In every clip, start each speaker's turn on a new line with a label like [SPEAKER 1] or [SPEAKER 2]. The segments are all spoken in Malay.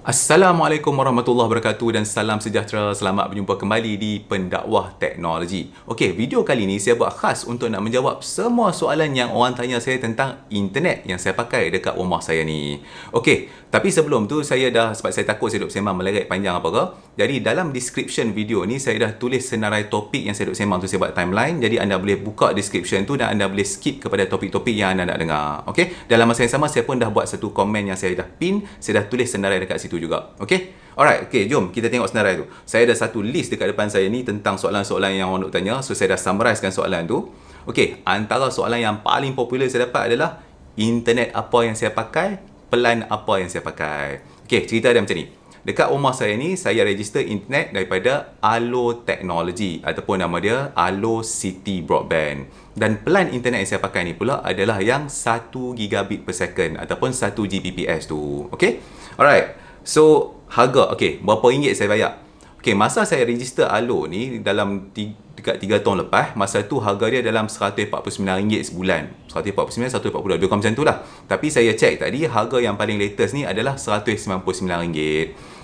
[SPEAKER 1] Assalamualaikum warahmatullahi wabarakatuh dan salam sejahtera. Selamat berjumpa kembali di Pendakwah Teknologi. Okey, video kali ini saya buat khas untuk nak menjawab semua soalan yang orang tanya saya tentang internet yang saya pakai dekat rumah saya ni. Okey, tapi sebelum tu sebab saya takut saya duk sembang meleret panjang apa ke. Jadi dalam description video ni saya dah tulis senarai topik yang saya duk sembang tu, saya buat timeline. Jadi anda boleh buka description tu dan anda boleh skip kepada topik-topik yang anda nak dengar. Okey, dalam masa yang sama saya pun dah buat satu komen yang saya dah pin, saya dah tulis senarai dekat situ juga. Okey? Alright, okay, jom kita tengok senarai tu. Saya ada satu list dekat depan saya ni tentang soalan-soalan yang orang nak tanya. So saya dah summarizekan soalan tu. Okey, antara soalan yang paling popular saya dapat adalah internet apa yang saya pakai, pelan apa yang saya pakai. Okey, cerita dia macam ni. Dekat rumah saya ni, saya register internet daripada Allo Technology ataupun nama dia Allo City Broadband. Dan pelan internet yang saya pakai ni pula adalah yang 1 gigabit per second ataupun 1 Gbps tu. Okey? Alright. So, harga, okey, berapa ringgit saya bayar? Okey, masa saya register Allo ni dalam dekat 3 tahun lepas, masa tu harga dia dalam RM149 sebulan. 149, 142, lebih kurang macam tu lah. Tapi saya cek tadi, harga yang paling latest ni adalah RM199.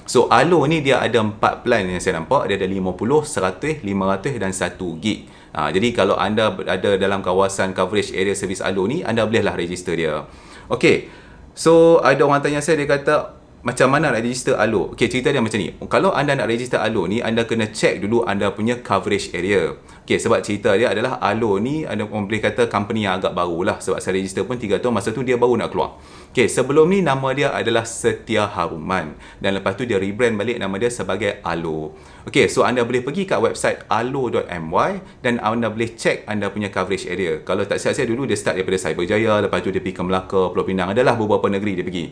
[SPEAKER 1] So, Allo ni dia ada 4 plan yang saya nampak. Dia ada 50, 100, 500 dan 1 gig. Jadi kalau anda ada dalam kawasan coverage area servis Allo ni, anda bolehlah register dia. Okey. So, ada orang tanya saya, dia kata, macam mana nak register Allo? Okey, cerita dia macam ni. Kalau anda nak register Allo ni, anda kena check dulu anda punya coverage area. Okey, sebab cerita dia adalah Allo ni, anda boleh kata company yang agak baru lah. Sebab saya register pun 3 tahun, masa tu dia baru nak keluar. Okey, sebelum ni nama dia adalah Setia Haruman. Dan lepas tu dia rebrand balik nama dia sebagai Allo. Okey, so anda boleh pergi kat website allo.my dan anda boleh check anda punya coverage area. Kalau tak silap saya dulu, dia start daripada Cyberjaya, lepas tu dia pergi ke Melaka, Pulau Pinang. Adalah beberapa negeri dia pergi.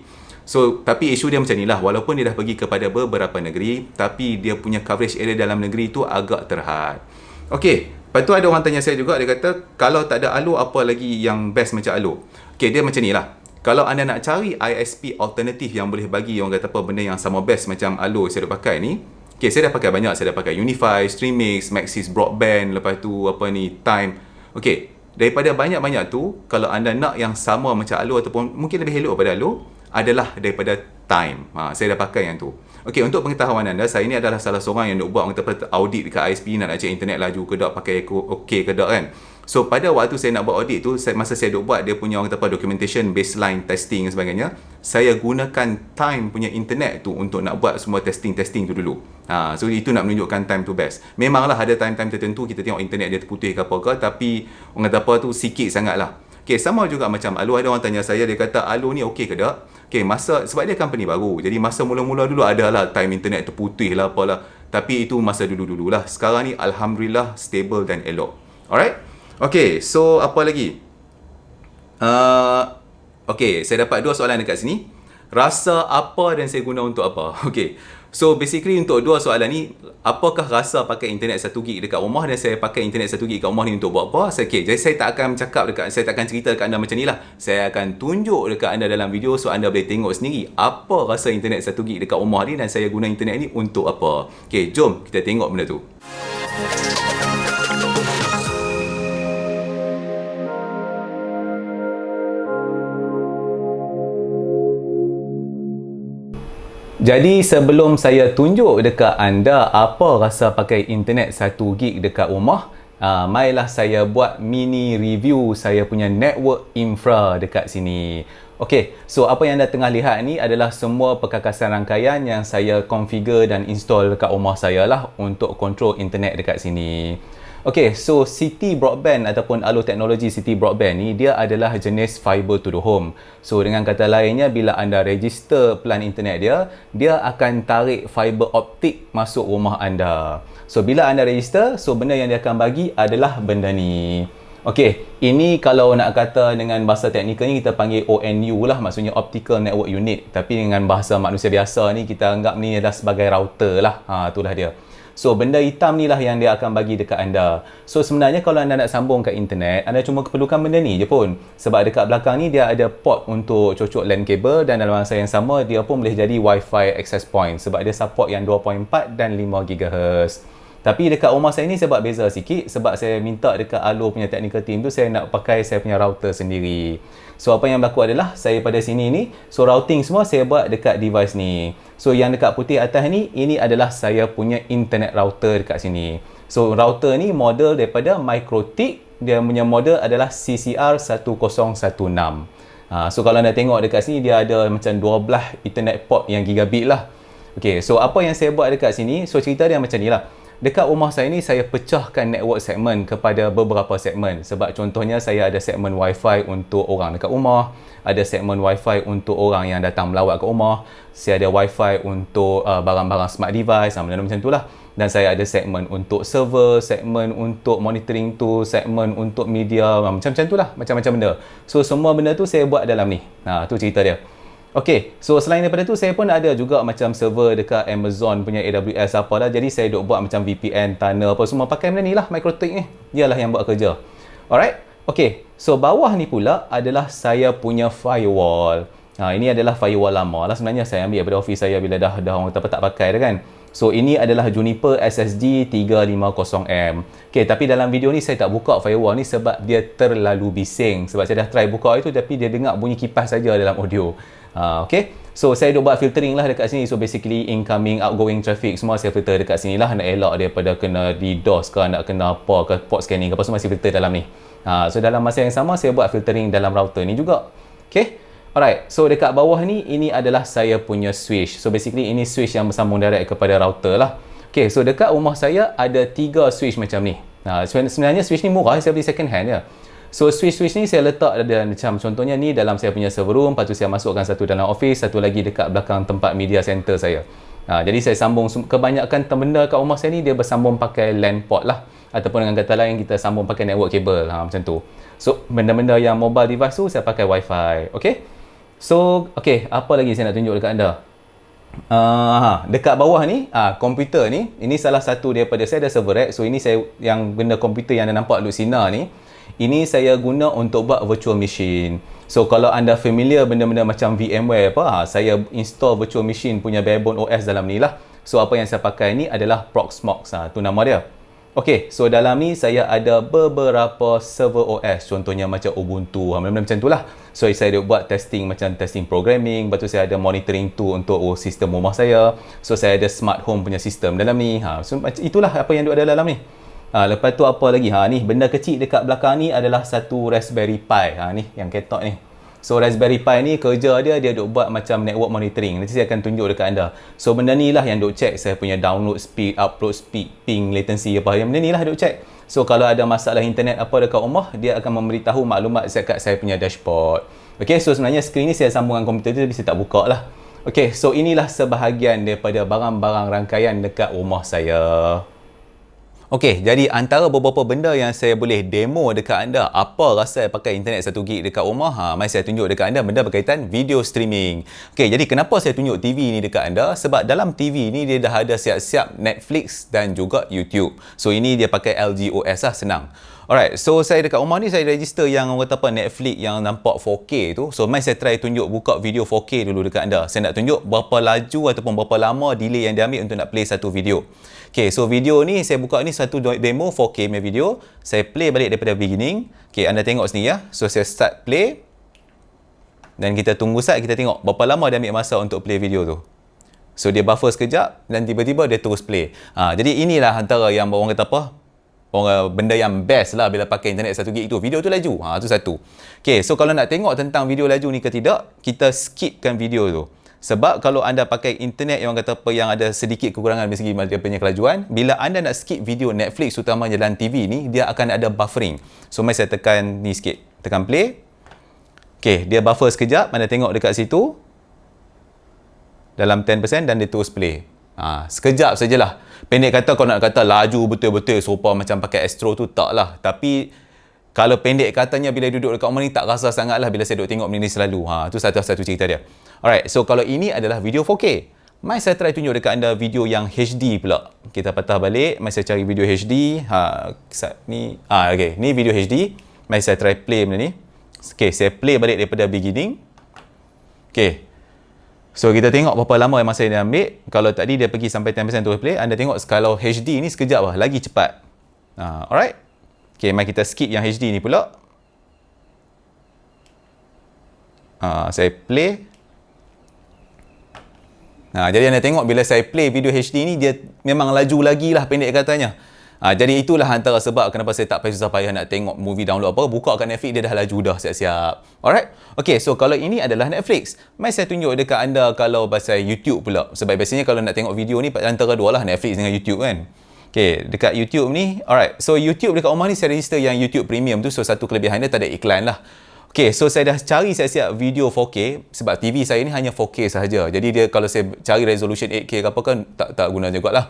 [SPEAKER 1] So, tapi isu dia macam ni lah. Walaupun dia dah pergi kepada beberapa negeri, tapi dia punya coverage area dalam negeri tu agak terhad. Okey, lepas tu ada orang tanya saya juga, dia kata, kalau tak ada Allo, apa lagi yang best macam Allo? Okey, dia macam ni lah. Kalau anda nak cari ISP alternatif yang boleh bagi orang kata apa benda yang sama best macam Allo saya dah pakai ni, okey, saya dah pakai banyak. Saya dah pakai Unify, Streamix, Maxis Broadband, lepas tu apa ni, Time. Okey, daripada banyak-banyak tu, kalau anda nak yang sama macam Allo ataupun mungkin lebih elok daripada Allo, adalah daripada Time. Saya dah pakai yang tu. Okey, untuk pengetahuan anda, saya ni adalah salah seorang yang nak buat orang kata audit dekat ISP, nak cek internet laju ke tak, pakai okey ke tak kan. So, pada waktu saya nak buat audit tu, masa saya duk buat, dia punya orang kata apa, documentation, baseline, testing dan sebagainya, saya gunakan Time punya internet tu untuk nak buat semua testing tu dulu. So, itu nak menunjukkan Time tu best. Memanglah ada time-time tertentu, kita tengok internet dia terputih ke apa ke, tapi orang kata apa tu, sikit sangat lah. Okay, sama juga macam Allo. Ada orang tanya saya, dia kata Allo ni okey ke tak? Okay, sebab dia company baru, jadi masa mula-mula dulu adalah time internet terputih lah apalah. Tapi itu masa dulu-dululah. Sekarang ni Alhamdulillah stable dan elok. Alright? Okay, so apa lagi? Okay, saya dapat 2 soalan dekat sini. Rasa apa dan saya guna untuk apa? Okay. So basically untuk 2 soalan ni, apakah rasa pakai internet 1 gig dekat rumah dan saya pakai internet 1 gig dekat rumah ni untuk buat apa? Jadi saya tak akan saya tak akan cerita dekat anda macam ni lah. Saya akan tunjuk dekat anda dalam video so anda boleh tengok sendiri apa rasa internet 1 gig dekat rumah ni dan saya guna internet ni untuk apa. Okay, jom kita tengok benda tu. Jadi sebelum saya tunjuk dekat anda apa rasa pakai internet 1 gig dekat rumah, marilah saya buat mini review saya punya network infra dekat sini. Okey, so apa yang anda tengah lihat ni adalah semua perkakasan rangkaian yang saya configure dan install dekat rumah saya lah untuk control internet dekat sini. Okey, so City Broadband ataupun Allo Technology City Broadband ni dia adalah jenis fiber to the home. So dengan kata lainnya, bila anda register plan internet dia akan tarik fiber optik masuk rumah anda. So bila anda register, so benda yang dia akan bagi adalah benda ni. Okey, ini kalau nak kata dengan bahasa teknikalnya kita panggil ONU lah, maksudnya Optical Network Unit. Tapi dengan bahasa manusia biasa ni kita anggap ni adalah sebagai router lah. Itulah dia. So, benda hitam ni lah yang dia akan bagi dekat anda. So, sebenarnya kalau anda nak sambung ke internet, anda cuma perlukan benda ni je pun. Sebab dekat belakang ni dia ada port untuk cocok LAN cable dan dalam masa yang sama dia pun boleh jadi Wi-Fi access point sebab dia support yang 2.4 dan 5 GHz. Tapi dekat rumah saya ni saya buat beza sikit sebab saya minta dekat Alo punya technical team tu saya nak pakai saya punya router sendiri. So apa yang berlaku adalah saya pada sini ni, so routing semua saya buat dekat device ni. So yang dekat putih atas ni, ini adalah saya punya internet router dekat sini. So router ni model daripada MikroTik, dia punya model adalah CCR1016. So kalau anda tengok dekat sini dia ada macam 12 internet port yang gigabit lah. Okay, so apa yang saya buat dekat sini, so cerita dia macam ni lah. Dekat rumah saya ni saya pecahkan network segmen kepada beberapa segmen. Sebab contohnya saya ada segmen Wi-Fi untuk orang dekat rumah, ada segmen Wi-Fi untuk orang yang datang melawat ke rumah, saya ada Wi-Fi untuk barang-barang smart device, benda macam tu lah. Dan saya ada segmen untuk server, segmen untuk monitoring tool, segmen untuk media, macam-macam tu lah, macam-macam benda. So semua benda tu saya buat dalam ni. Tu cerita dia. Okay, so selain daripada tu saya pun ada juga macam server dekat Amazon punya AWS apalah. Jadi saya duk buat macam VPN, tunnel apa semua pakai benda ni lah, MikroTik ni. Dialah yang buat kerja. Alright, okay. So bawah ni pula adalah saya punya firewall. Ini adalah firewall lama lah sebenarnya, saya ambil daripada office saya bila dah orang tak pakai dah kan. So ini adalah Juniper SSG 350M. Okay, tapi dalam video ni saya tak buka firewall ni sebab dia terlalu bising. Sebab saya dah try buka itu tapi dia dengar bunyi kipas saja dalam audio. Okay, so saya dah buat filtering lah dekat sini. So basically incoming, outgoing traffic semua saya filter dekat sini lah. Nak elak daripada kena DDoS ke, nak kena apa ke, port scanning ke apa semua saya filter dalam ni. So dalam masa yang sama saya buat filtering dalam router ni juga. Okay, alright, so dekat bawah ni, ini adalah saya punya switch. So basically ini switch yang bersambung direct kepada router lah. Okay, so dekat rumah saya ada 3 switch macam ni. Sebenarnya switch ni murah, saya beli second hand je. So switch-switch ni saya letak ada macam contohnya ni dalam saya punya server room, lepas tu saya masukkan satu dalam office, satu lagi dekat belakang tempat media center saya. Jadi saya sambung, kebanyakan benda kat rumah saya ni dia bersambung pakai LAN port lah, ataupun dengan kata lain kita sambung pakai network cable, macam tu. So benda-benda yang mobile device tu saya pakai wifi. Okay, so okay, apa lagi saya nak tunjuk dekat anda? Dekat bawah ni, komputer ni, ini salah satu daripada saya ada server rack. So ini saya yang benda komputer yang anda nampak duduk sinar ni, ini saya guna untuk buat virtual machine. So kalau anda familiar benda-benda macam VMware apa, saya install virtual machine punya barebone OS dalam ni lah. So apa yang saya pakai ni adalah Proxmox, tu nama dia. Okay, so dalam ni saya ada beberapa server OS, contohnya macam Ubuntu, benda-benda macam tu lah. So saya ada buat testing macam testing programming, lepas tu saya ada monitoring tool untuk sistem rumah saya. So saya ada smart home punya sistem dalam ni. So itulah apa yang ada dalam ni. Lepas tu apa lagi? Ni benda kecil dekat belakang ni adalah satu Raspberry Pi. Ni yang ketok ni. So Raspberry Pi ni kerja dia duk buat macam network monitoring. Nanti saya akan tunjuk dekat anda. So benda ni lah yang duk check saya punya download speed, upload speed, ping, latency apa. Yang benda ni lah duk check. So kalau ada masalah internet apa dekat rumah, dia akan memberitahu maklumat dekat saya punya dashboard. Okay, so sebenarnya skrin ni saya sambung dengan komputer tu tapi saya tak buka lah. Okay, so inilah sebahagian daripada barang-barang rangkaian dekat rumah saya. Okey, jadi antara beberapa benda yang saya boleh demo dekat anda apa rasa pakai internet 1GB dekat rumah, mari saya tunjuk dekat anda benda berkaitan video streaming. Okey, jadi kenapa saya tunjuk TV ni dekat anda? Sebab dalam TV ni dia dah ada siap-siap Netflix dan juga YouTube. So ini dia pakai LG OS lah, senang. Alright, so saya dekat rumah ni saya register yang orang kata apa Netflix yang nampak 4K tu. So mari saya try tunjuk buka video 4K dulu dekat anda. Saya nak tunjuk berapa laju ataupun berapa lama delay yang dia ambil untuk nak play satu video. Okay, so video ni saya buka ni satu demo 4K punya video. Saya play balik daripada beginning. Okay, anda tengok sini ya. So saya start play. Dan kita tunggu saat kita tengok berapa lama dia ambil masa untuk play video tu. So dia buffer sekejap dan tiba-tiba dia terus play. Jadi inilah antara yang orang kata apa? Benda yang best lah bila pakai internet 1GB tu. Video tu laju. Tu satu. Okay, so kalau nak tengok tentang video laju ni ke tidak, kita skipkan video tu. Sebab kalau anda pakai internet yang kata apa yang ada sedikit kekurangan dari segi dia punya kelajuan, bila anda nak skip video Netflix utamanya dalam TV ni, dia akan ada buffering. So mari saya tekan ni sikit. Tekan play. Okay, dia buffer sekejap. Anda tengok dekat situ. Dalam 10% dan dia terus play. Sekejap sajalah. Pendek kata kalau nak kata laju betul-betul serupa macam pakai Astro tu, tak lah. Tapi kalau pendek katanya bila duduk dekat rumah ni tak rasa sangat lah bila saya duduk tengok benda ni selalu. Tu satu cerita dia. Alright, so kalau ini adalah video 4K. Mari saya try tunjuk dekat anda video yang HD pula. Kita patah balik. Mari saya cari video HD. Ni, okay. Ni video HD. Mari saya try play benda ni. Okay, saya play balik daripada beginning. Okay. So kita tengok berapa lama masa dia ambil. Kalau tadi dia pergi sampai 10% terus play, anda tengok kalau HD ni sekejap lah, lagi cepat. Alright. Okay, mari kita skip yang HD ni pula. Saya play. Jadi anda tengok bila saya play video HD ni, dia memang laju lagi lah, pendek katanya. Jadi itulah antara sebab kenapa saya tak susah payah nak tengok movie download apa. Buka kat Netflix, dia dah laju dah, siap-siap. Alright. Okay, so kalau ini adalah Netflix. Mari saya tunjuk dekat anda kalau pasal YouTube pula. Sebab biasanya kalau nak tengok video ni, antara dua lah, Netflix dengan YouTube kan. Okay, dekat YouTube ni, alright. So YouTube dekat rumah ni saya register yang YouTube Premium tu. So satu kelebihan dia tak ada iklan lah. Okay, so saya dah cari siap-siap video 4K. Sebab TV saya ni hanya 4K sahaja. Jadi dia kalau saya cari resolution 8K ke apa kan, tak guna jugalah.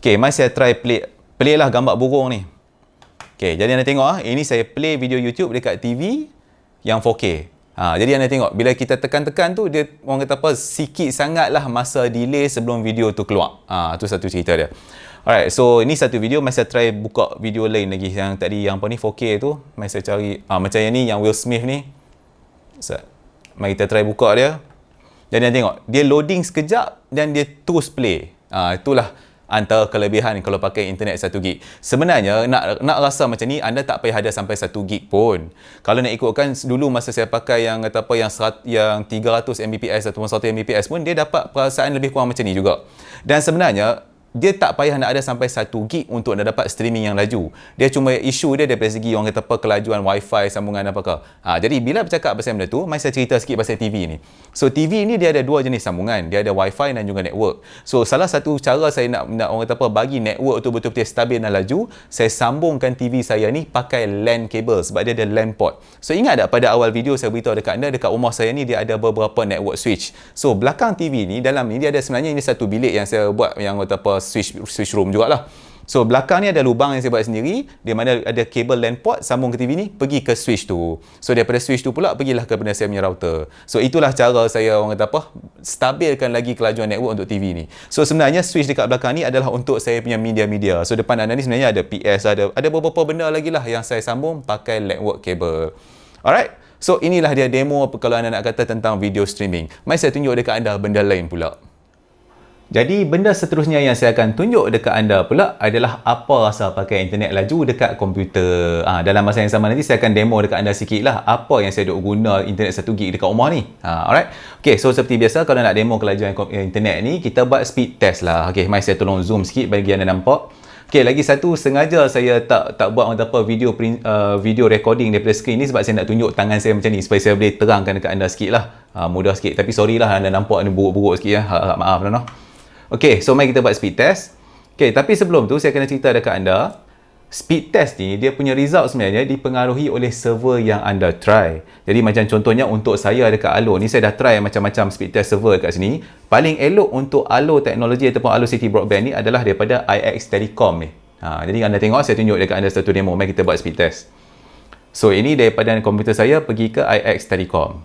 [SPEAKER 1] Okay, mari saya try play lah gambar burung ni. Okay, jadi anda tengok ini saya play video YouTube dekat TV yang 4K. Jadi anda tengok bila kita tekan-tekan tu, dia orang kata apa, sikit sangatlah masa delay sebelum video tu keluar. Tu satu cerita dia. Alright, so ini satu video. Mari saya try buka video lain lagi yang tadi yang apa ni 4K tu. Mari saya cari macam yang ni, yang Will Smith ni. Mari kita try buka dia. Jadi anda tengok, dia loading sekejap dan dia terus play. Itulah antara kelebihan kalau pakai internet 1 gig. Sebenarnya nak rasa macam ni, anda tak payah ada sampai 1 gig pun. Kalau nak ikutkan dulu masa saya pakai yang kata apa yang 300 Mbps ataupun 100 Mbps pun, dia dapat perasaan lebih kurang macam ni juga. Dan sebenarnya dia tak payah nak ada sampai 1 gig untuk nak dapat streaming yang laju. Dia cuma isu dia daripada segi orang kata apa, kelajuan wifi, sambungan apakah. Jadi bila bercakap pasal benda tu, mari saya cerita sikit pasal TV ni. So TV ni dia ada dua jenis sambungan. Dia ada wifi dan juga network. So salah satu cara saya nak orang kata apa, bagi network tu betul-betul stabil dan laju, saya sambungkan TV saya ni pakai LAN cable sebab dia ada LAN port. So ingat tak pada awal video saya beritahu dekat anda, dekat rumah saya ni dia ada beberapa network switch. So belakang TV ni, dalam ni dia ada sebenarnya ini satu bilik yang saya buat yang kata apa, switch room jugalah. So belakang ni ada lubang yang saya buat sendiri, di mana ada kabel LAN port sambung ke TV ni pergi ke switch tu. So daripada switch tu pula pergilah kepada saya punya router. So itulah cara saya orang kata apa, stabilkan lagi kelajuan network untuk TV ni. So sebenarnya switch dekat belakang ni adalah untuk saya punya media-media. So depan anda ni sebenarnya ada PS, ada beberapa benda lagi lah yang saya sambung pakai network kabel. Alright. So inilah dia demo kalau anda nak kata tentang video streaming. Mari saya tunjuk dekat anda benda lain pula. Jadi benda seterusnya yang saya akan tunjuk dekat anda pula adalah apa rasa pakai internet laju dekat komputer. Dalam masa yang sama nanti saya akan demo dekat anda sikit lah apa yang saya duk guna internet 1 gig dekat rumah ni. Alright. Okay, so seperti biasa kalau nak demo kelajuan internet ni, kita buat speed test lah. Okay, mari saya tolong zoom sikit bagi anda nampak. Okay, lagi satu, sengaja saya tak buat apa video recording daripada screen ni sebab saya nak tunjuk tangan saya macam ni supaya saya boleh terangkan dekat anda sikit lah. Mudah sikit, tapi sorry lah anda nampak ni buruk-buruk sikit ya. Maaf lah. Okay, so mari kita buat speed test. Okay, tapi sebelum tu saya kena cerita dekat anda, speed test ni dia punya result sebenarnya dipengaruhi oleh server yang anda try. Jadi macam contohnya untuk saya dekat Allo ni, saya dah try macam-macam speed test server dekat sini. Paling elok untuk Allo Technology ataupun Allo City Broadband ni adalah daripada IX Telecom ni. Jadi anda tengok, saya tunjuk dekat anda satu demo. Mari kita buat speed test. So ini daripada komputer saya pergi ke IX Telecom.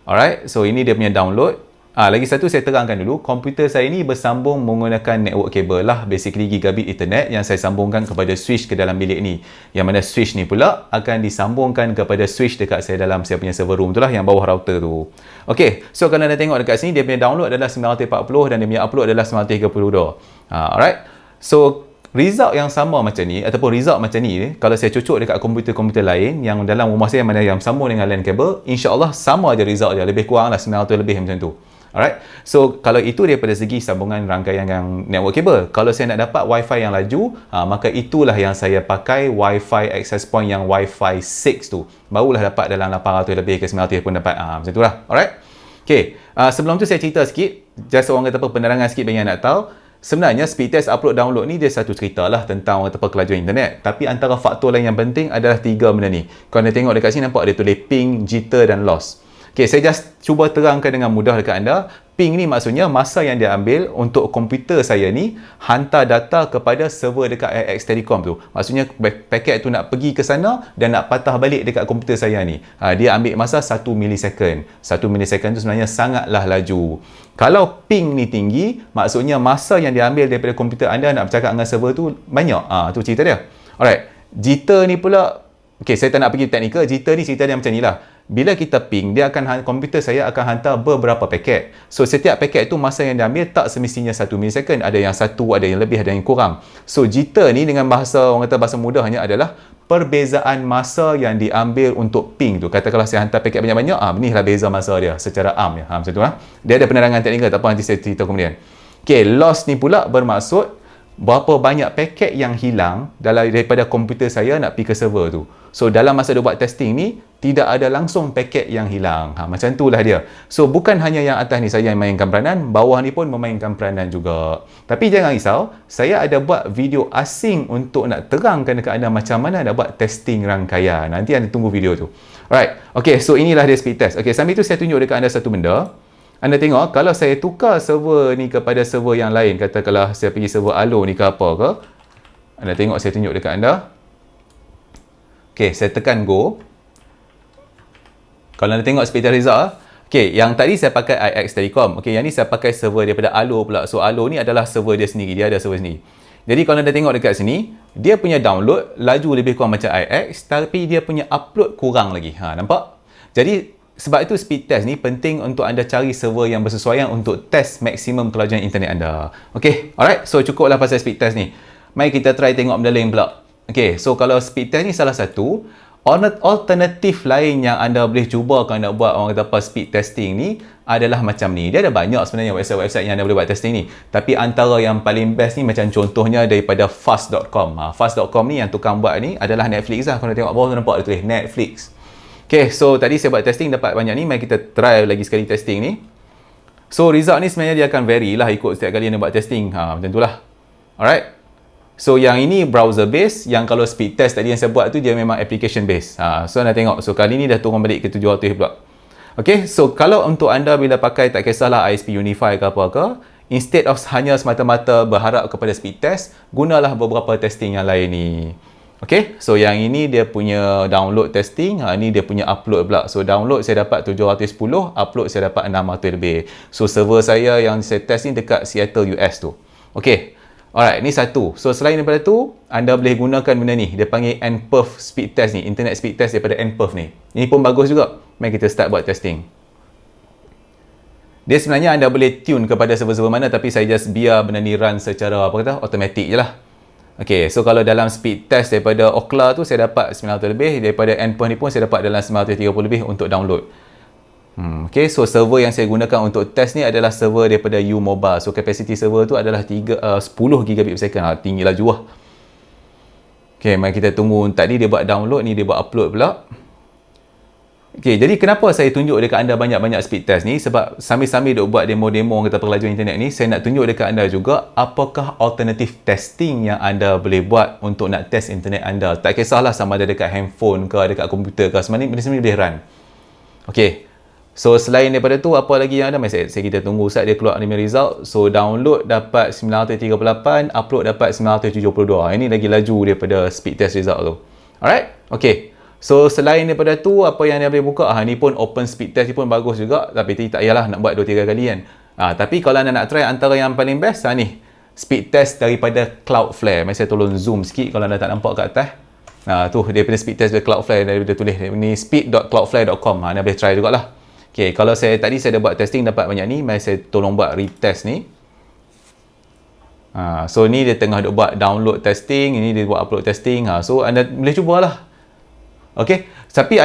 [SPEAKER 1] Alright, so ini dia punya download. Lagi satu saya terangkan dulu, komputer saya ni bersambung menggunakan network kabel lah, basically gigabit ethernet yang saya sambungkan kepada switch ke dalam bilik ni. Yang mana switch ni pula akan disambungkan kepada switch dekat saya dalam saya punya server room tu lah, yang bawah router tu. Okay, so kalau anda tengok dekat sini, dia punya download adalah 940 dan dia punya upload adalah 932. Alright, so result yang sama macam ni ataupun result macam ni, kalau saya cucuk dekat komputer-komputer lain yang dalam rumah saya mana yang sambung dengan LAN kabel, insya-Allah sama aja result dia, lebih kurang lah 900 lebih macam tu. Alright, so kalau itu daripada segi sambungan rangkaian yang network kabel. Kalau saya nak dapat wifi yang laju, maka itulah yang saya pakai wifi access point yang wifi 6 tu. Barulah dapat dalam 800 lebih ke 900 pun dapat. Macam tu lah. Alright. Okay, sebelum tu saya cerita sikit, just orang kata apa, penerangan sikit bagi yang nak tahu. Sebenarnya speed test upload download ni dia satu cerita lah tentang orang kata apa, kelajuan internet. Tapi antara faktor lain yang penting adalah 3 benda ni. Kalau anda tengok dekat sini nampak dia tulis ping, jitter dan loss. Okay, saya just cuba terangkan dengan mudah dekat anda. Ping ni maksudnya masa yang dia ambil untuk komputer saya ni hantar data kepada server dekat IX Telecom tu. Maksudnya paket tu nak pergi ke sana dan nak patah balik dekat komputer saya ni. Dia ambil masa 1 milisecond. 1 milisecond tu sebenarnya sangatlah laju. Kalau ping ni tinggi, maksudnya masa yang dia ambil daripada komputer anda nak bercakap dengan server tu banyak. Tu cerita dia. Alright. Jitter ni pula, okay, saya tak nak pergi teknikal. Jitter ni cerita dia macam ni lah. bila kita ping, dia akan komputer saya akan hantar beberapa paket. So setiap paket itu masa yang diambil tak semestinya 1 milisecond, ada yang 1, ada yang lebih, ada yang kurang. So jitter ni dengan bahasa orang kata bahasa mudahnya adalah perbezaan masa yang diambil untuk ping tu. Katakanlah saya hantar paket banyak-banyak, inilah beza masa dia secara amnya. Macam tu lah. Dia ada penerangan teknikal, tak apa nanti saya cerita kemudian. Okey, loss ni pula bermaksud berapa banyak paket yang hilang daripada komputer saya nak pergi ke server tu. So dalam masa dia buat testing ni, tidak ada langsung paket yang hilang. Macam itulah dia. So bukan hanya yang atas ni saya yang mainkan peranan, bawah ni pun memainkan peranan juga. Tapi jangan risau, saya ada buat video asing untuk nak terangkan dekat anda macam mana nak buat testing rangkaian. Nanti anda tunggu video tu. Alright. Okay, so inilah dia speed test. Okay, sambil tu saya tunjuk dekat anda satu benda. Anda tengok, kalau saya tukar server ni kepada server yang lain, katakanlah saya pergi server Alo ni ke apa ke, anda tengok saya tunjuk dekat anda. Ok, saya tekan go. Kalau anda tengok speed test result, ok, yang tadi saya pakai IX Telecom. Ok, yang ni saya pakai server daripada Alo pula. So, Alo ni adalah server dia sendiri. Dia ada server sendiri. Jadi, kalau anda tengok dekat sini, dia punya download laju lebih kurang macam IX, tapi dia punya upload kurang lagi. Nampak? Jadi, sebab itu speed test ni penting untuk anda cari server yang bersesuaian untuk test maksimum kelajuan internet anda. Okay, alright. So cukuplah pasal speed test ni. Mari kita try tengok benda lain pula. Okay, so kalau speed test ni salah satu, alternatif lain yang anda boleh cuba kalau nak buat orang kata apa speed testing ni adalah macam ni. Dia ada banyak sebenarnya website-website yang anda boleh buat testing ni. Tapi antara yang paling best ni macam contohnya daripada fast.com. Fast.com ni yang tukang buat ni adalah Netflix lah. Kalau tengok bawah tu nampak dia tulis Netflix. Okay, so tadi saya buat testing dapat banyak ni. Mari kita try lagi sekali testing ni. So, result ni sebenarnya dia akan vary lah ikut setiap kali anda buat testing. Macam tu lah. Alright. So, yang ini browser base. Yang kalau speed test tadi yang saya buat tu dia memang application base. So, anda tengok. So, kali ni dah turun balik ke 700 pula. Okay, so kalau untuk anda bila pakai tak kisahlah ISP Unify ke apa ke, instead of hanya semata-mata berharap kepada speed test, gunalah beberapa testing yang lain ni. Okay, so yang ini dia punya download testing, ni dia punya upload pula. So download saya dapat 710, upload saya dapat 600 lebih. So server saya yang saya test ni dekat Seattle US tu. Okay, alright, ni satu. So selain daripada tu, anda boleh gunakan benda ni. Dia panggil nperf speed test ni, internet speed test daripada nperf ni. Ini pun bagus juga. Mari kita start buat testing. Dia sebenarnya anda boleh tune kepada server-server mana, tapi saya just biar benda ni run secara apa kata, automatic je lah. Okay, so kalau dalam speed test daripada Ookla tu saya dapat 900 lebih, daripada nperf ni pun saya dapat dalam 930 lebih untuk download. Okay, so server yang saya gunakan untuk test ni adalah server daripada U-Mobile. So capacity server tu adalah 10 gigabit per second. Tinggi laju lah. Okay, mari kita tunggu. Tadi dia buat download, ni dia buat upload pula. Okay, jadi kenapa saya tunjuk dekat anda banyak-banyak speed test ni? Sebab sambil-sambil duk buat demo-demo kata perkelajuan internet ni, saya nak tunjuk dekat anda juga apakah alternatif testing yang anda boleh buat untuk nak test internet anda. Tak kisahlah sama ada dekat handphone ke, dekat komputer ke, semua ni boleh run. Okay, so selain daripada tu, apa lagi yang ada? Mari kita tunggu saat dia keluar anime result. So download dapat 938, upload dapat 972. Ini lagi laju daripada speed test result tu. Alright, okay. So selain daripada tu, apa yang dia boleh buka, ni pun open speed test ni pun bagus juga, tapi tak payahlah nak buat 2-3 kali kan. Tapi kalau anda nak try antara yang paling best, ni speed test daripada Cloudflare. Mari saya tolong zoom sikit kalau anda tak nampak kat atas. Tu daripada speed test dari Cloudflare, daripada tulis ni speed.cloudflare.com. Anda boleh try jugalah. Okay, kalau tadi saya dah buat testing dapat banyak ni, mari saya tolong buat retest ni. So ni dia tengah buat download testing, ini dia buat upload testing. So anda boleh cubalah. Okey, tapi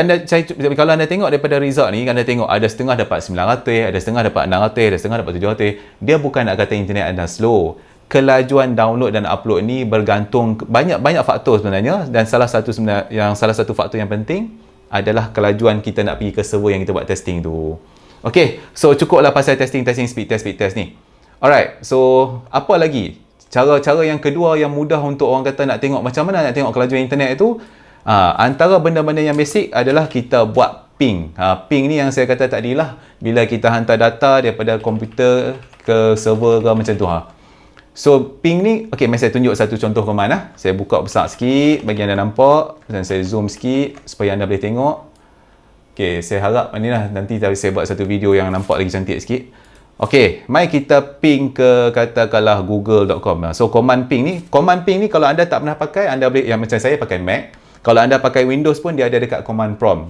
[SPEAKER 1] kalau anda tengok daripada result ni, anda tengok ada setengah dapat 900, ada setengah dapat 600, ada setengah dapat 700. Dia bukan nak kata internet anda slow. Kelajuan download dan upload ni bergantung banyak faktor sebenarnya, dan salah satu faktor yang penting adalah kelajuan kita nak pergi ke server yang kita buat testing tu. Okey, so cukuplah pasal testing speed test ni. Alright, so apa lagi? Cara-cara yang kedua yang mudah untuk orang kata nak tengok macam mana nak tengok kelajuan internet itu, antara benda-benda yang basic adalah kita buat ping. Ping ni yang saya kata tadi lah, bila kita hantar data daripada komputer ke server ke macam tu. So ping ni, okay, mari saya tunjuk satu contoh command lah. Saya buka besar sikit bagi anda nampak, dan saya zoom sikit supaya anda boleh tengok. Okay, saya harap inilah nanti saya buat satu video yang nampak lagi cantik sikit. Okay, mari kita ping ke katakanlah google.com. So command ping ni kalau anda tak pernah pakai, anda boleh, yang macam saya pakai Mac. Kalau anda pakai Windows pun dia ada dekat command prompt.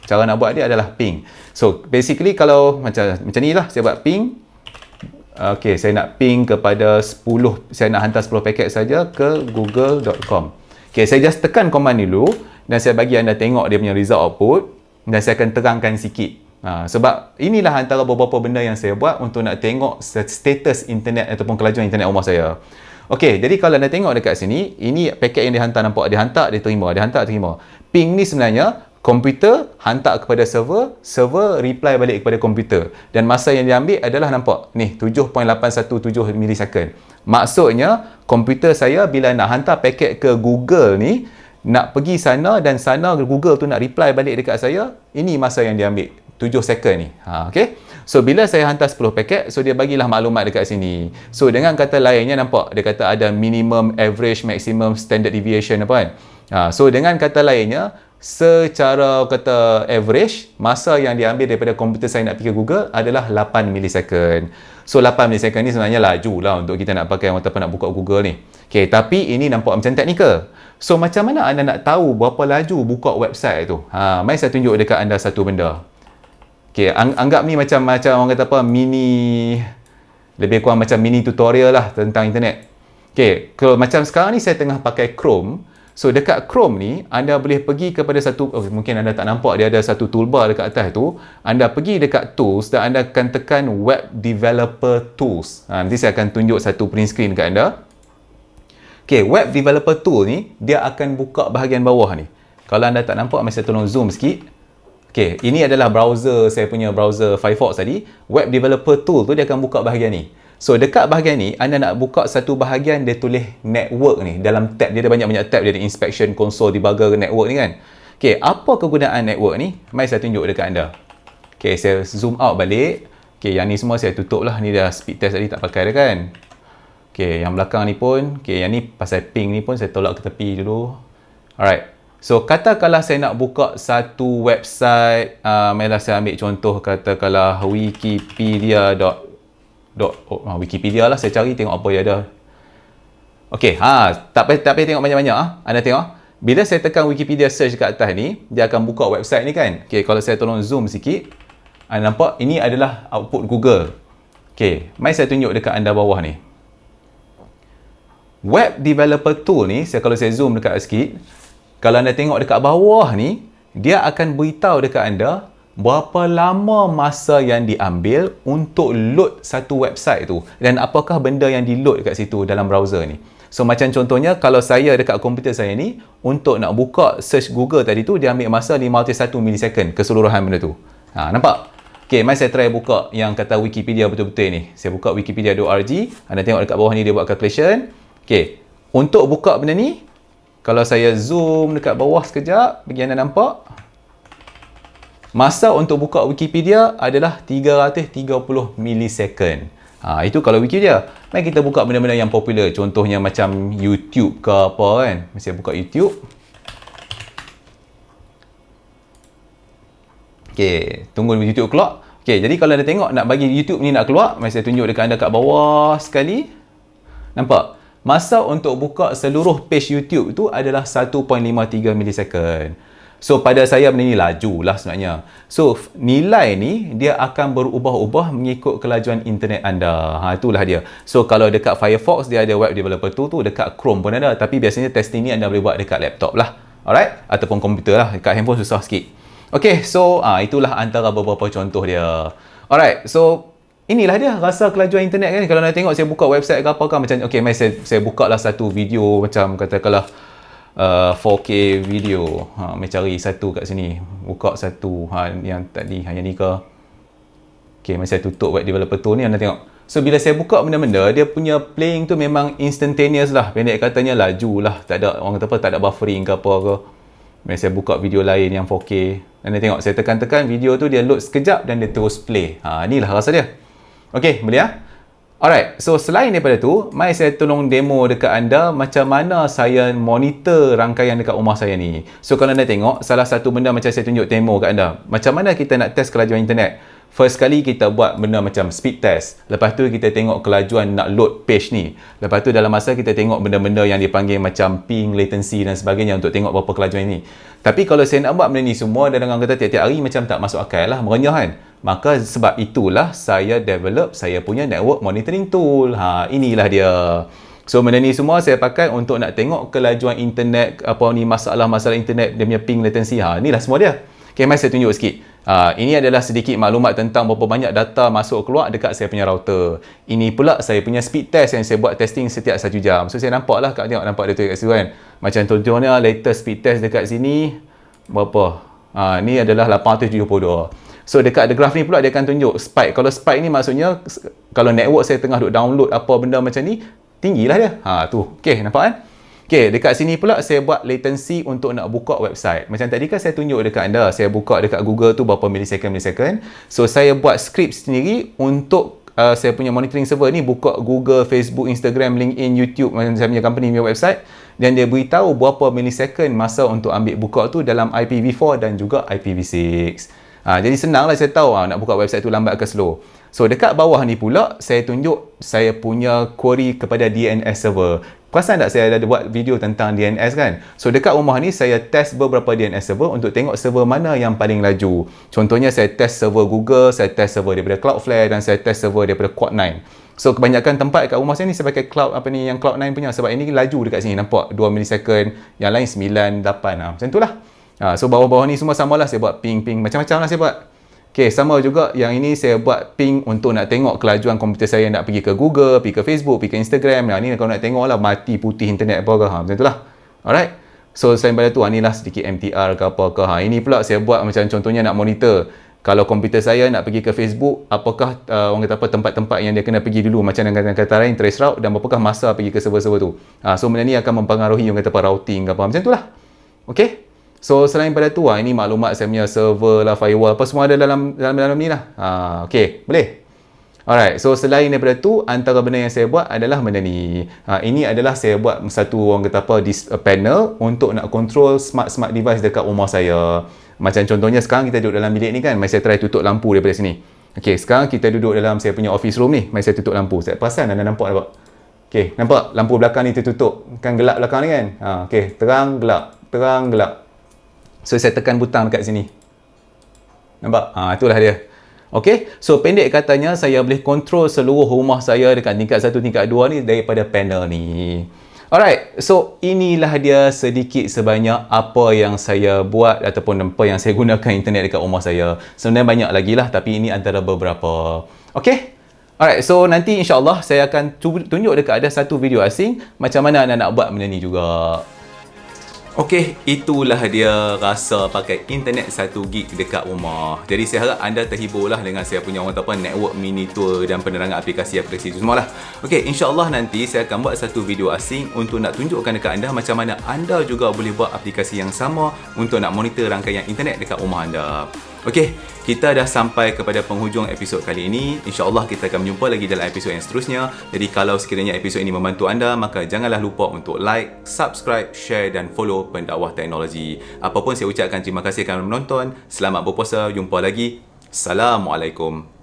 [SPEAKER 1] Cara nak buat dia adalah ping. So basically kalau macam ni lah, saya buat ping. Okey, saya nak ping kepada 10, saya nak hantar 10 paket saja ke google.com. Okey, saya just tekan command dulu dan saya bagi anda tengok dia punya result output dan saya akan terangkan sikit. Sebab inilah antara beberapa benda yang saya buat untuk nak tengok status internet ataupun kelajuan internet rumah saya. Okey, jadi kalau anda tengok dekat sini, ini paket yang dihantar, nampak? Dia hantar, dia terima, dia hantar, terima. Ping ni sebenarnya komputer hantar kepada server, server reply balik kepada komputer. Dan masa yang diambil adalah, nampak? Ni, 7.817 milisecond. Maksudnya, komputer saya bila nak hantar paket ke Google ni, nak pergi sana dan sana Google tu nak reply balik dekat saya, ini masa yang diambil. 7 second ni. Okay? So, bila saya hantar 10 paket, so dia bagilah maklumat dekat sini. So, dengan kata lainnya, nampak? Dia kata ada minimum, average, maximum, standard deviation apa kan? So, dengan kata lainnya, secara kata average, masa yang diambil daripada komputer saya nak pergi ke Google adalah 8 milisecond. So 8 milisecond ni sebenarnya laju lah untuk kita nak pakai ataupun nak buka Google ni. Okay, tapi ini nampak macam teknikal. So macam mana anda nak tahu berapa laju buka website tu? Mari saya tunjuk dekat anda satu benda. Okay, anggap ni macam orang kata apa, lebih kurang macam mini tutorial lah tentang internet. Okay, kalau macam sekarang ni saya tengah pakai Chrome. So, dekat Chrome ni, anda boleh pergi kepada satu, mungkin anda tak nampak, dia ada satu toolbar dekat atas tu. Anda pergi dekat Tools dan anda akan tekan Web Developer Tools. Nanti saya akan tunjuk satu print screen dekat anda. Okay, Web Developer Tool ni, dia akan buka bahagian bawah ni. Kalau anda tak nampak, saya tolong zoom sikit. Okay, ini adalah browser, saya punya browser Firefox tadi. Web Developer Tool tu, dia akan buka bahagian ni. So, dekat bahagian ni, anda nak buka satu bahagian, dia tulis network ni. Dalam tab, dia ada banyak-banyak tab. Dia ada inspection, console, debugger, network ni kan. Okay, apa kegunaan network ni? Mari saya tunjuk dekat anda. Okay, saya zoom out balik. Okay, yang ni semua saya tutup lah. Ni dah speed test tadi tak pakai dah kan. Okay, yang belakang ni pun. Okay, yang ni pasal ping ni pun saya tolak ke tepi dulu. Alright. So, katakanlah saya nak buka satu website. Marilah saya ambil contoh, katakanlah Wikipedia lah, saya cari tengok apa yang ada. Okey, tak payah tengok banyak-banyak. Anda tengok, bila saya tekan Wikipedia search kat atas ni, dia akan buka website ni kan. Okey, kalau saya tolong zoom sikit, anda nampak ini adalah output Google. Okey, mari saya tunjuk dekat anda bawah ni. Web Developer Tool ni, kalau saya zoom dekat sikit, kalau anda tengok dekat bawah ni, dia akan beritahu dekat anda berapa lama masa yang diambil untuk load satu website tu dan apakah benda yang di load kat situ dalam browser ni. So macam contohnya, kalau saya dekat komputer saya ni untuk nak buka search Google tadi tu, dia ambil masa 501 milisecond keseluruhan benda tu. Nampak? Okay, mari saya try buka yang kata Wikipedia betul-betul ni. Saya buka wikipedia.org. Anda tengok dekat bawah ni dia buat calculation. Okay, untuk buka benda ni, kalau saya zoom dekat bawah sekejap, bagi anda nampak, masa untuk buka Wikipedia adalah 330 milisecond. Itu kalau Wikipedia. Mari kita buka benda-benda yang popular. Contohnya macam YouTube ke apa kan. Saya buka YouTube. Okay, tunggu YouTube keluar. Okay, jadi kalau anda tengok nak bagi YouTube ni nak keluar, mari saya tunjuk dekat anda kat bawah sekali. Nampak? Masa untuk buka seluruh page YouTube tu adalah 1.53 milisecond. So, pada saya benda ni laju lah sebenarnya. So, nilai ni dia akan berubah-ubah mengikut kelajuan internet anda. Itulah dia. So, kalau dekat Firefox dia ada Web Developer Tool tu, dekat Chrome pun ada. Tapi biasanya testing ni anda boleh buat dekat laptop lah. Alright? Ataupun komputer lah. Dekat handphone susah sikit. Okay, so itulah antara beberapa contoh dia. Alright, so inilah dia rasa kelajuan internet kan. Kalau anda tengok saya buka website ke apa kan, macam okay, mari saya buka lah satu video macam katakanlah 4K video. Mari cari satu kat sini. Buka satu yang tadi, yang ni ke. Okay, mari saya tutup Web Developer Tool ni, anda tengok. So, bila saya buka benda-benda, dia punya playing tu memang instantaneous lah. Pendek katanya laju lah. Tak ada, orang kata apa, tak ada buffering ke apa ke. Mari saya buka video lain yang 4K. Anda tengok, saya tekan-tekan video tu, dia load sekejap dan dia terus play. Inilah rasa dia. Okay, boleh ya? Alright, so selain daripada tu, mari saya tolong demo dekat anda macam mana saya monitor rangkaian dekat rumah saya ni. So, kalau anda tengok, salah satu benda macam saya tunjuk demo kat anda. Macam mana kita nak test kelajuan internet? First kali kita buat benda macam speed test. Lepas tu kita tengok kelajuan nak load page ni. Lepas tu dalam masa kita tengok benda-benda yang dipanggil macam ping, latency dan sebagainya untuk tengok berapa kelajuan ini. Tapi kalau saya nak buat benda ni semua dan orang kata tiap-tiap hari macam tak masuk akal lah, merenyah kan. Maka sebab itulah saya develop saya punya network monitoring tool. Inilah dia. So benda ni semua saya pakai untuk nak tengok kelajuan internet, apa ni masalah-masalah internet, dia punya ping latency. Inilah semua dia. Okay, mari saya tunjuk sikit. Ini adalah sedikit maklumat tentang berapa banyak data masuk keluar dekat saya punya router. Ini pula saya punya speed test yang saya buat testing setiap 1 jam. So saya nampak lah, kat tengok nampak dia tu kat situ kan. Macam contohnya latest speed test dekat sini berapa? Ni adalah 872. So dekat the graph ni pula dia akan tunjuk spike. Kalau spike ni maksudnya kalau network saya tengah duk download apa benda macam ni, tinggilah dia. Tu. Okey, nampak kan? Okey, dekat sini pula saya buat latency untuk nak buka website. Macam tadi kan saya tunjuk dekat anda, saya buka dekat Google tu berapa millisecond. So saya buat script sendiri untuk saya punya monitoring server ni buka Google, Facebook, Instagram, LinkedIn, YouTube, macam saya punya company punya website, dan dia beritahu berapa millisecond masa untuk ambil buka tu dalam IPv4 dan juga IPv6. Jadi senanglah saya tahu nak buka website tu lambat ke slow. So dekat bawah ni pula saya tunjuk saya punya query kepada DNS server. Perasan tak saya ada buat video tentang DNS kan? So dekat rumah ni saya test beberapa DNS server untuk tengok server mana yang paling laju. Contohnya saya test server Google, saya test server daripada Cloudflare dan saya test server daripada Quad9. So kebanyakan tempat kat rumah saya ni saya pakai yang Cloud9 punya sebab ini laju dekat sini, nampak 2 millisecond, yang lain 9, 8 macam itulah. So bawah-bawah ni semua samalah, saya buat ping macam-macam lah saya buat. Okay, sama juga yang ini saya buat ping untuk nak tengok kelajuan komputer saya nak pergi ke Google, pergi ke Facebook, pergi ke Instagram. Ni kalau nak tengok lah mati putih internet apa ke. Macam itulah. Alright. So selain pada tu, inilah sedikit MTR ke apa ke. Ini pula saya buat macam contohnya nak monitor. Kalau komputer saya nak pergi ke Facebook, apakah orang kata apa tempat-tempat yang dia kena pergi dulu, macam dengan kata lain trace route, dan berapakah masa pergi ke server-server tu. So benda ni akan mempengaruhi orang kata apa routing ke apa. Macam itulah. Okay. So selain pada tu ini maklumat saya punya server lah, firewall apa semua ada dalam ni lah. Okay, boleh. Alright, so selain daripada tu, antara benda yang saya buat adalah benda ni. Ini adalah saya buat satu orang kata apa panel untuk nak control smart device dekat rumah saya. Macam contohnya sekarang kita duduk dalam bilik ni kan, mari saya try tutup lampu daripada sini. Okay, sekarang kita duduk dalam saya punya office room ni, mari saya tutup lampu. Saya perasan anda nampak tak? Okay, nampak lampu belakang ni tertutup. Kan gelap belakang ni kan? Okay, terang gelap, terang gelap. So saya tekan butang dekat sini. Nampak? Itulah dia. Okey, so pendek katanya saya boleh kontrol seluruh rumah saya dekat tingkat 1, tingkat 2 ni daripada panel ni. Alright, so inilah dia sedikit sebanyak apa yang saya buat ataupun apa yang saya gunakan internet dekat rumah saya. Sebenarnya banyak lagi lah, tapi ini antara beberapa. Okey? Alright, so nanti insyaAllah saya akan tunjuk dekat ada satu video asing macam mana anda nak buat benda ni juga. Okey, itulah dia rasa pakai internet 1 gig dekat rumah. Jadi saya harap anda terhiburlah dengan saya punya network mini tour dan penerangan aplikasi-aplikasi itu semualah. Okey, insya-Allah nanti saya akan buat satu video asing untuk nak tunjukkan dekat anda macam mana anda juga boleh buat aplikasi yang sama untuk nak monitor rangkaian internet dekat rumah anda. Okey, kita dah sampai kepada penghujung episod kali ini. InsyaAllah kita akan berjumpa lagi dalam episod yang seterusnya. Jadi kalau sekiranya episod ini membantu anda, maka janganlah lupa untuk like, subscribe, share dan follow Pendakwah Teknologi. Apapun saya ucapkan terima kasih kerana menonton. Selamat berpuasa. Jumpa lagi. Assalamualaikum.